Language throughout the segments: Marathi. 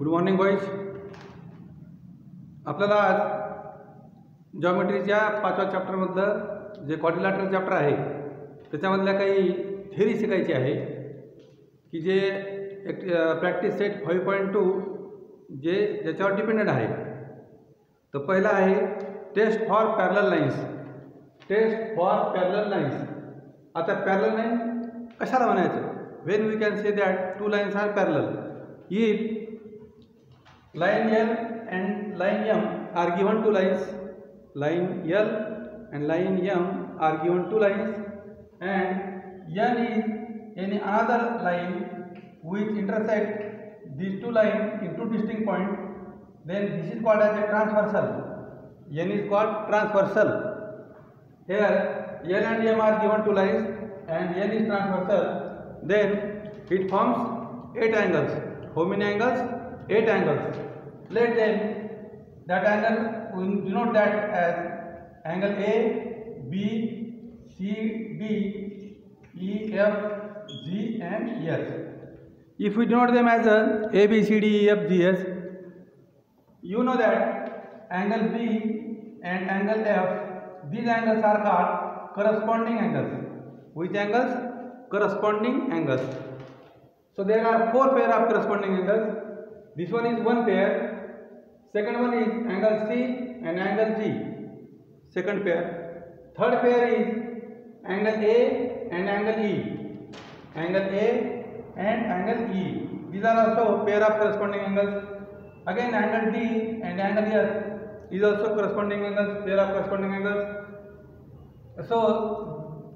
Good morning boys. आपल्याला आज जॉमेट्रीच्या 5व्या चॅप्टरमधलं जे क्वाड्रिलॅटरल चॅप्टर आहे त्याच्यामधल्या काही थेरी शिकायची आहे की जे एक प्रॅक्टिस सेट 5.2 जे ज्याच्यावर डिपेंडेंट आहे. तर पहिला आहे test for parallel lines. Test for parallel lines. आता पॅरलल लाईन कशाला म्हणायचं? When we can say that two lines are parallel if line L and line M are given two lines. Line L and line M are given two lines, and N is any another line which intersect these two lines in two distinct points. Then this is called as a transversal. N is called transversal. Here L and M are given two lines, and N is transversal. Then it forms 8 angles. How many angles? 8 angles. Let them that angle we denote that as angle A, B, C, D, E, F, G and S. If we denote them as A, B, C, D, E, F, G, S, you know that angle B and angle F, these angles are called corresponding angles. Which angles? Corresponding angles. So there are 4 pair of corresponding angles. This one is one pair. Second one is angle C and angle G. Second pair. Third pair is angle A and angle E. Angle A and angle E. These are also pair of corresponding angles. Again angle D and angle S is also corresponding angles, pair of corresponding angles. So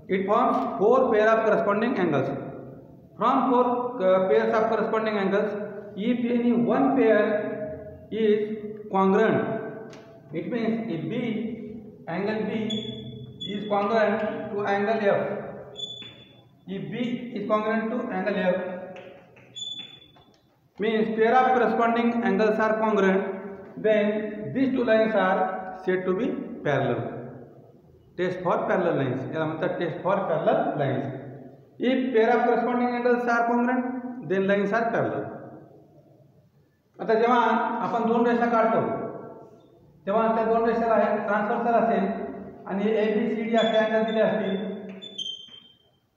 it forms 4 pair of corresponding angles. From 4 pairs of corresponding angles, if any one pair is congruent, it means if B, angle B is congruent to angle F, if B is congruent to angle F, means pair of corresponding angles are congruent, then these two lines are said to be parallel. Test for parallel lines. याला म्हणतात test for parallel lines. If pair of corresponding angles are congruent, then lines are parallel. आता जेव्हा आपण दोन रेषा काढतो तेव्हा त्या दोन रेषेला ट्रान्सव्हर्सल असेल आणि ए बी सी डी असे अँगल दिले असतील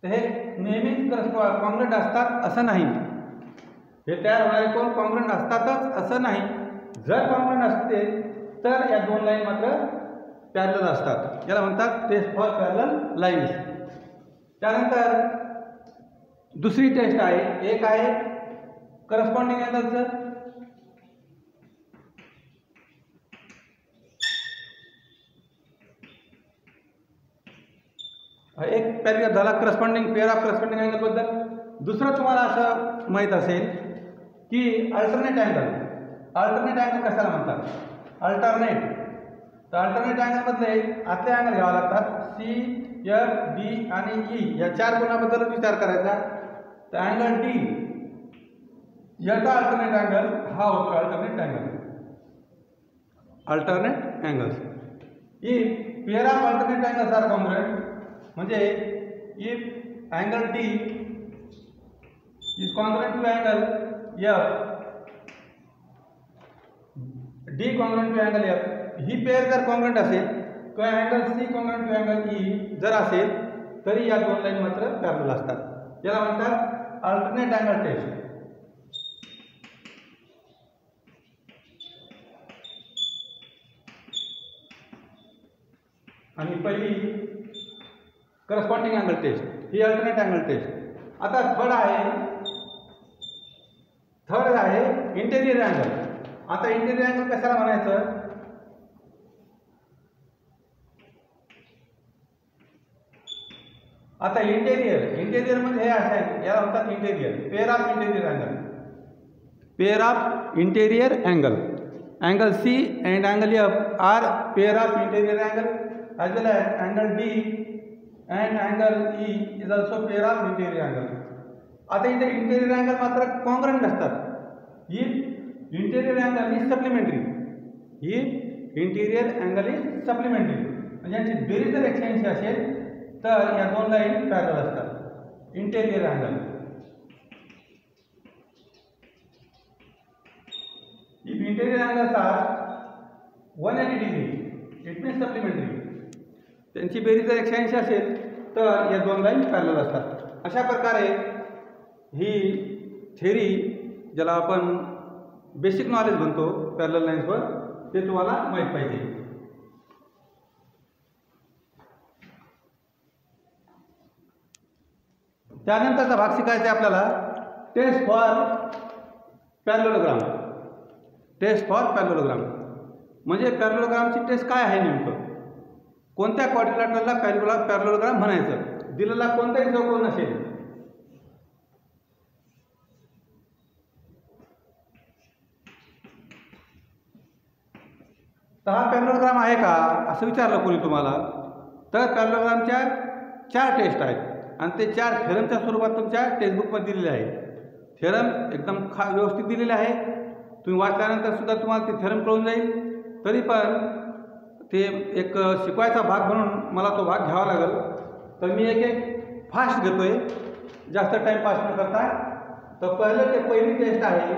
तर हे नेहमीच कॉन्ग्रुएंट असतात असं नाही. हे तयार होणारे कोण कॉन्ग्रुएंट असतातच असं नाही. जर कॉन्ग्रुएंट असते तर या दोन लाईन मात्र पॅरलल असतात. याला म्हणतात टेस्ट फॉर पॅरलल लाईन्स. त्यानंतर दुसरी टेस्ट आहे. एक आहे करस्पॉन्डिंग अँगलचं. एक पॅरिग्राफ झाला corresponding pair of corresponding angle बद्दल. दुसरं तुम्हाला असं माहीत असेल की अल्टरनेट अँगल. अल्टरनेट अँगल कशाला म्हणतात? अल्टरनेट. तर अल्टरनेट अँगलमधले आतले अँगल घ्यावे लागतात. सी, एफ, डी आणि ई या 4 गुणाबद्दल विचार करायचा. तर अँगल डी याचा अल्टरनेट अँगल हा होतो alternate angle. Alternate angles. If pair of alternate angles are congruent, म्हणजे if angle D is congruent to angle F, D congruent to angle F, ही पेअर जर कॉन्ग्रुएंट असेल किंवा angle C congruent to angle E जर असेल तरी या दोन लाईन मात्र पॅरलल असतात. याला म्हणतात अल्टरनेट अँगल टेस्ट. आणि पहिली करस्पॉन्डिंग अँगल टेस्ट, ही अल्टरनेट अँगल टेस्ट. आता थर्ड आहे इंटेरियर अँगल. आता इंटेरियर अँगल कशाला म्हणायचं? आता इंटेरियर म्हणजे हे असेल, याला म्हणतात interior. Pair of interior angle. Pair of interior angle. Angle C and angle F are pair of interior angle as well as angle D and angle E is also pair of interior angle. आता इथे इंटेरियर अँगल मात्र कॉन्ग्रुएंट असतात. If interior angle is supplementary, if interior angle is supplementary म्हणजे यांची बेरीज जर 180 असेल तर या दोन लाईन पॅरलल असतात. Interior angle. Interior angles are 180 degree, it means supplementary. त्यांची बेरीज जर 180 असेल तर या दोन लाईन पॅरलल असतात. अशा प्रकारे ही थेरी, ज्याला आपण बेसिक नॉलेज म्हणतो पॅरलल लाईन्सवर, ते तुम्हाला माहीत पाहिजे. त्यानंतरचा भाग शिकायचा आहे आपल्याला test for parallelogram. Test for parallelogram म्हणजे पॅरलोग्रामची टेस्ट काय आहे नेमकं, कोणत्या क्वाड्रिलॅटरलला पॅरलोग्राम म्हणायचं, दिलेला कोणताही चौकोन असेल तर हा पॅरलोग्राम आहे का असं विचारलं कोणी तुम्हाला, तर पॅरलोग्रामच्या 4 टेस्ट आहेत आणि ते 4 थेरमच्या स्वरूपात तुमच्या टेक्स्टबुकमध्ये दिलेले आहे. थेरम एकदम व्यवस्थित दिलेले आहे, तुम्ही वाचल्यानंतर सुद्धा तुम्हाला ते थेरम कळून जाईल. तरी पण ते एक शिकवायचा भाग म्हणून मला तो भाग घ्यावा लागेल, तर मी एक फास्ट घेतो आहे, जास्त टाईमपास न करता. तर पहिली टेस्ट आहे,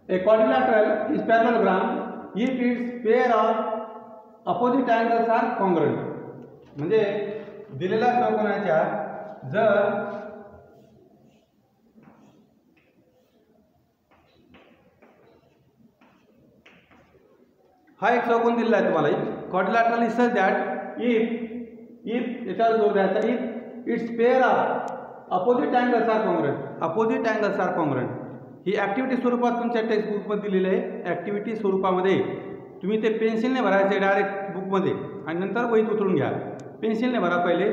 a quadrilateral is parallelogram if it's pair of opposite angles are congruent. म्हणजे दिलेल्या चौकोनाच्या जर हा एक चौकोन दिलेला आहे तुम्हाला, quadrilateral is such that if याच्यावर जोर द्यायचा, if it's pair of opposite angles are congruent. Opposite angles are congruent ही ॲक्टिव्हिटी स्वरूपात तुमच्या टेक्स्टबुकमध्ये दिलेली आहे. ॲक्टिव्हिटी स्वरूपामध्ये तुम्ही ते पेन्सिलने भरायचे डायरेक्ट बुकमध्ये आणि नंतर वहीत उतरून घ्या. पेन्सिलने भरा पहिले,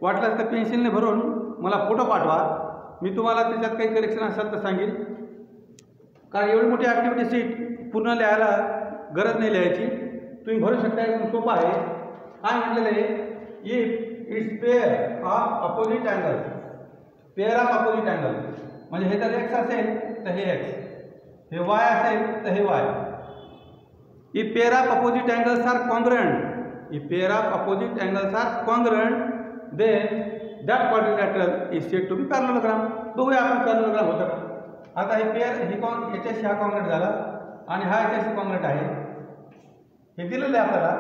वाटलं तर पेन्सिलने भरून मला फोटो पाठवा, मी तुम्हाला त्याच्यात काही करेक्शन असेल तर सांगेल. कारण एवढी मोठी ॲक्टिव्हिटी सीट पूर्ण लिहायला गरज नाही लिहायची, तुम्ही भरू शकता. एकदम सोपं आहे. काय म्हटलेलं आहे, if it's pair of opposite angle, pair of opposite angle म्हणजे हे जर एक्स असेल तर हे एक्स, हे वाय असेल तर हे Y. If pair of opposite angles are congruent, if pair of opposite angles are congruent, then that quadrilateral is said to be parallelogram. बघूया आपण पॅरलोग्राम होतं का. आता हे पेअर याच्याशी हा कॉन्ग्रुएंट झाला आणि हा याच्याशी कॉन्ग्रुएंट आहे, हे दिलेलं आहे आपल्याला.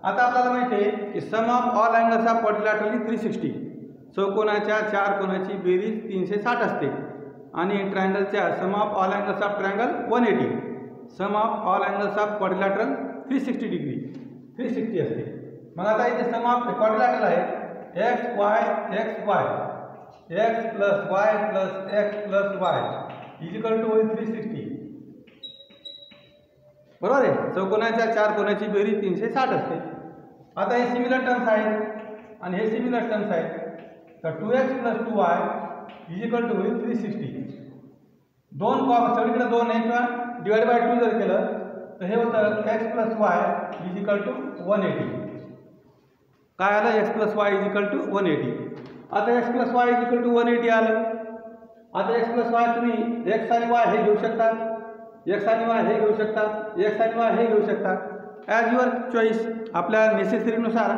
आता आपल्याला माहिती आहे की sum of all angles of quadrilateral is 360. चौकोनाच्या 4 कोनाची बेरीज 360 असते आणि ट्रायंगलच्या sum of all angles of triangle 180. Sum of all angles of quadrilateral 360 degree 360 असते. मग आता इथे सम ऑफ क्वाड्रिलॅटरल आहे x y x plus y plus x plus y equal to 360. बरोबर आहे. चौकोनाच्या 4 कोनाची बेरीज 360 असते. आता हे सिमिलर टर्म्स आहेत आणि हे सिमिलर टर्म्स आहेत, तर 2x plus 2y equal to 360. दोन सगळीकडे 2 आहे किंवा डिवाइड बाय 2 जर केलं तर हे होतं x plus Y is equal to 180. काय आलं, x plus Y is equal to 180. आता x plus Y is equal to 180 आलं. आता x प्लस वाय तुम्ही x आणि y हे घेऊ शकता, x आणि y हे घेऊ शकता, x आणि y हे घेऊ शकता, ॲज युअर चॉईस. आपल्या नेसेसरीनुसार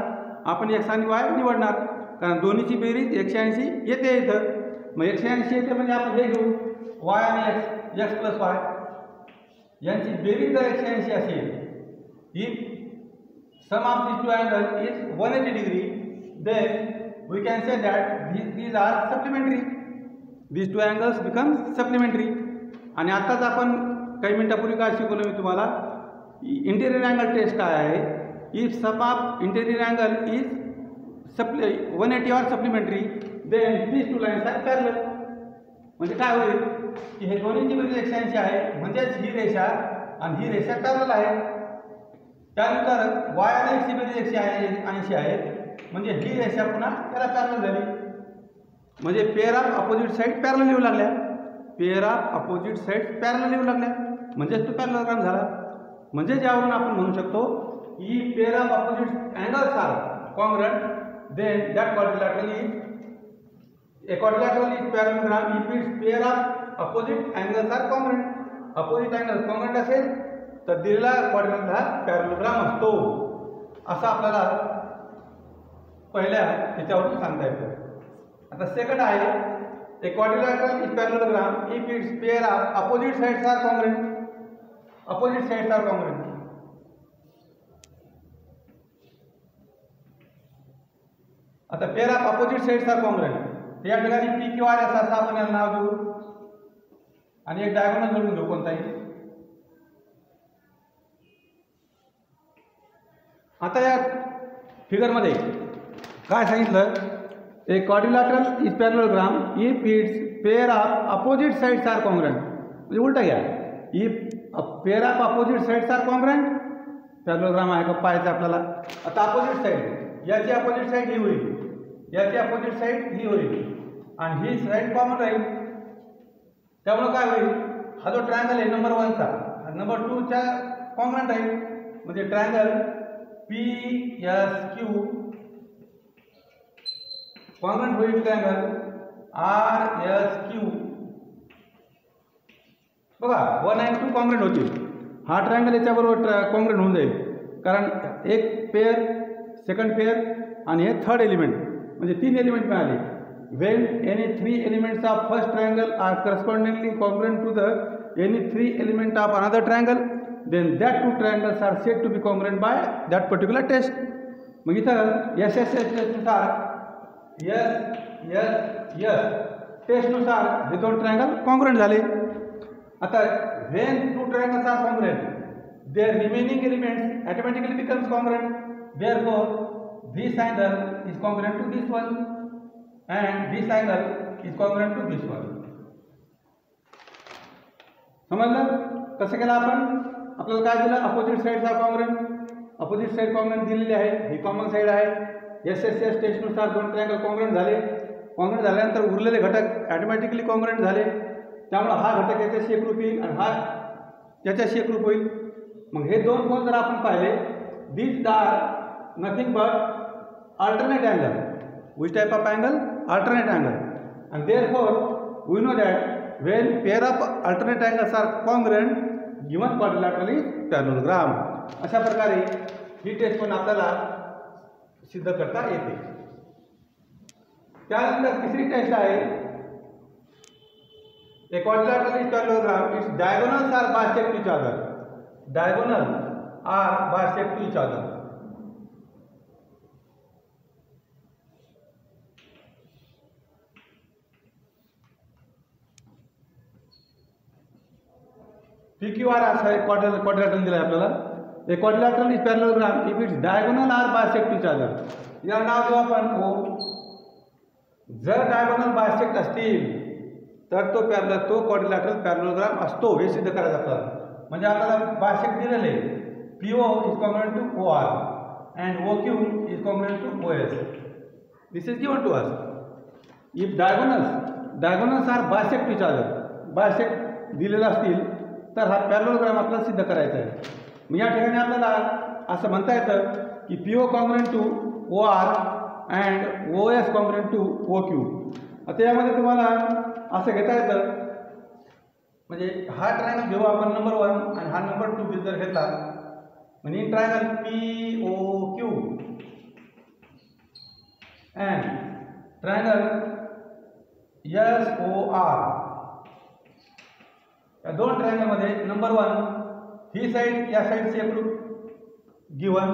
आपण x आणि y निवडणार, कारण दोन्हीची बेरीज 180 येते इथं. मग 180 येते म्हणजे आपण हे घेऊ y आणि x प्लस वाय यांची बेरीज जर 180 असेल, if sum of these two angles is 180 degree, then we can say that these are supplementary. These two angles become supplementary. आणि आताच आपण काही मिनिटापूर्वी काय शिकवलं मी तुम्हाला, इंटेरियर अँगल टेस्ट काय आहे. If sum of interior angle is 180 or supplementary, then these two lines are parallel. म्हणजे काय होईल की हे दोन्हीची बेरीज 180 आहे, म्हणजेच ही रेषा आणि ही रेषा पॅरलल आहे. त्यानंतर y आणि x ची बेरीज 180 आहे, म्हणजे ही रेषा पुन्हा त्याला पॅरलल झाली. म्हणजे pair of opposite side parallel येऊ लागल्या, pair of opposite side parallel येऊ लागल्या, म्हणजेच तो पॅरललोग्राम झाला. म्हणजे ज्यावरून आपण म्हणू शकतो की pair of opposite angles are congruent, then that quadrilateral is a quadrilateral is parallelogram if its pair of opposite angles are congruent. Opposite angles congruent असेल तर दिलेला क्वाड्रिलॅटरल हा पॅरलोग्राम असतो, असं आपल्याला पहिल्या ह्याच्यावरून सांगता येतं. आता सेकंड आहे, a quadrilateral is parallelogram if its pair of opposite sides are congruent. opposite sides are congruent. आता pair of opposite sides are congruent. या ठिकाणी पी क्यू आर एस असं आपण याला नाव देऊ आणि एक डायगोनल जोडून घेऊ कोणताही. आता या फिगरमध्ये काय सांगितलं, a quadrilateral is parallelogram if it's pair of opposite sides are congruent. म्हणजे उलटा घ्या, if pair of opposite sides are congruent parallelogram आहे का पाहायचं आपल्याला. आता अपोजिट साइड, याची अपोजिट साइड ही होईल, याची अपोजिट साइड ही होईल आणि ही साइड कॉमन राहील. त्यामुळे काय होईल, हा जो ट्रायंगल आहे नंबर 1 चा नंबर 2 च्या कॉन्ग्रुएंट राहील. म्हणजे triangle P S Q congruent होईल ट्रायंगल आर एस क्यू. बघा 1 आणि 2 कॉन्ग्रुएंट होतील. हा ट्रायंगल याच्याबरोबर कॉन्ग्रुएंट होऊन जाईल, कारण एक पेअर, सेकंड पेअर आणि हे थर्ड एलिमेंट, म्हणजे 3 एलिमेंट मिळाले. when any 3 elements of first triangle are correspondingly congruent to the any 3 element of another triangle, then that 2 triangles are said to be congruent by that particular test. मग इथं एस एस एस टेस्टनुसार टेस्टनुसार हे 2 ट्रायंगल कॉन्ग्रुएंट झाले. आता when 2 triangles are congruent, their remaining elements automatically becomes congruent. Therefore this angle is congruent to this one and this angle is congruent to this one. समजलं कसं केलं आपण. आपल्याला काय दिलं, opposite sides are congruent. Opposite side congruent दिलेली आहे, ही कॉमन साइड आहे. एस एस एस टेस्टनुसार 2 ट्रायंगल कॉन्ग्रुएंट झाले. कॉन्ग्रुएंट झाल्यानंतर उरलेले घटक ऑटोमॅटिकली कॉन्ग्रुएंट झाले. त्यामुळे हा घटक याच्याशी एकरूप येईल आणि हा याच्याशी एकरूप होईल. मग हे 2 कोण जर आपण पाहिले, these are nothing but alternate angle. Which type of angle? Alternate angle. And therefore we know that when pair of alternate angles are congruent, given quadrilateral is parallelogram. अशा प्रकारे ही टेस्ट पण आपल्याला सिद्ध करता येते. त्यानंतर तिसरी टेस्ट आहे, a quadrilateral is parallelogram, its diagonals are bisect to each other. Diagonals are bisect to each other. PQR असा एक क्वाड्रिलॅटरल दिला आहे आपल्याला. A quadrilateral is parallelogram if it's diagonal are bisect to each other. याला नाव देऊ आपण ओ. जर डायगोनल बायसेक्ट असतील तर तो क्वाड्रिलॅटरल पॅरलोग्राम असतो, हे सिद्ध करायचं आपल्याला. म्हणजे आपल्याला बायसेक्ट दिलेले PO is congruent to OR and OQ is congruent to OS. This is given to us. If diagonals are bisect to each other, bisect दिलेले असतील तर हा पॅरलोग्राम आपल्याला सिद्ध करायचा आहे. मग या ठिकाणी आपल्याला असं म्हणता येतं की PO congruent to OR and OS congruent to OQ. आता यामध्ये तुम्हाला असं घेता येतं, म्हणजे हा ट्रायंगल घेऊ आपण नंबर 1 आणि हा नंबर 2 जर घेतला, म्हणजे triangle POQ and triangle SOR. या 2 ट्रायंगलमध्ये नंबर 1 ही साइड या साइडची एकरूप गिवन,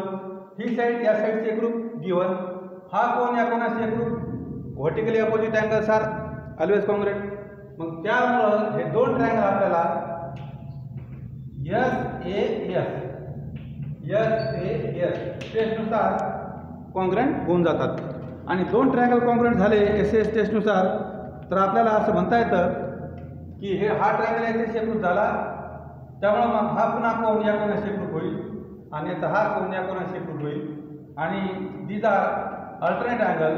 ही साइड या साइडची एकरूप गिवन, हा कोण या कोणाशी एकरूप, vertically opposite angles are always congruent. मग त्यामुळं हे 2 ट्रायंगल आपल्याला SAS टेस्टनुसार कॉन्ग्रुएंट होऊन जातात. आणि 2 ट्रायंगल कॉन्ग्रुएंट झाले SAS टेस्टनुसार तर आपल्याला असं म्हणता येतं की हे हा ट्रायंगल याच्याशी एकरूप झाला, त्यामुळे मग हा पुन्हा कोण या कोणाशी एकरूप होईल आणि याचा हा कोण या कोणाशी एकरूप होईल. आणि these are alternate angle.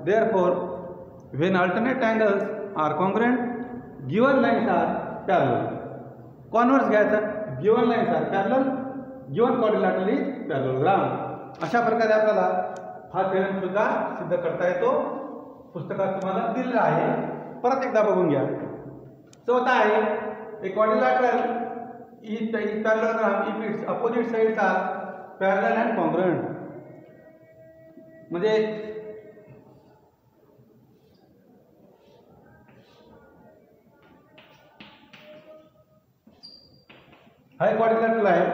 Therefore when alternate angles are congruent, given lines are parallel. Converse घ्यायचा, given lines are parallel, given quadrilateral is parallelogram. अशा प्रकारे आपल्याला हा थेरम सुद्धा सिद्ध करता येतो. पुस्तकात तुम्हाला दिलेला आहे, परत एकदा बघून घ्या. चौथा आहे, a quadrilateral is parallelogram if its opposite sides are parallel and congruent. म्हणजे हा एक क्वाड्रिलॅटरल आहे.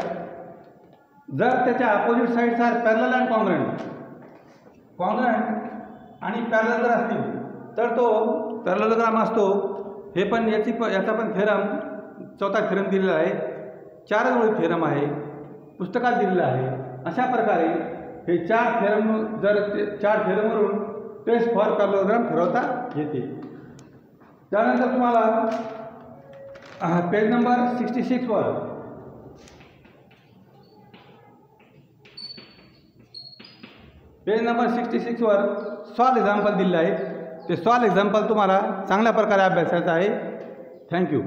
जर त्याच्या opposite sides are parallel and congruent आणि पॅरलल जर असतील तर तो पॅरललोग्राम असतो. हे पण याचा पण थेरम, चौथा थेरम दिलेला आहे. 4 ओळी थेरम आहे, पुस्तकात दिलेला आहे. अशा प्रकारे हे 4 थेरम, जर 4 थेरमवरून टेस्ट फॉर पॅरललोग्राम ठरवता येते. त्यानंतर तुम्हाला पेज नंबर 66 वर सॉल्व एक्झाम्पल दिलेले आहेत. ते सॉल्व एक्झाम्पल तुम्हाला चांगल्या प्रकारे अभ्यासायचं आहे. थँक्यू.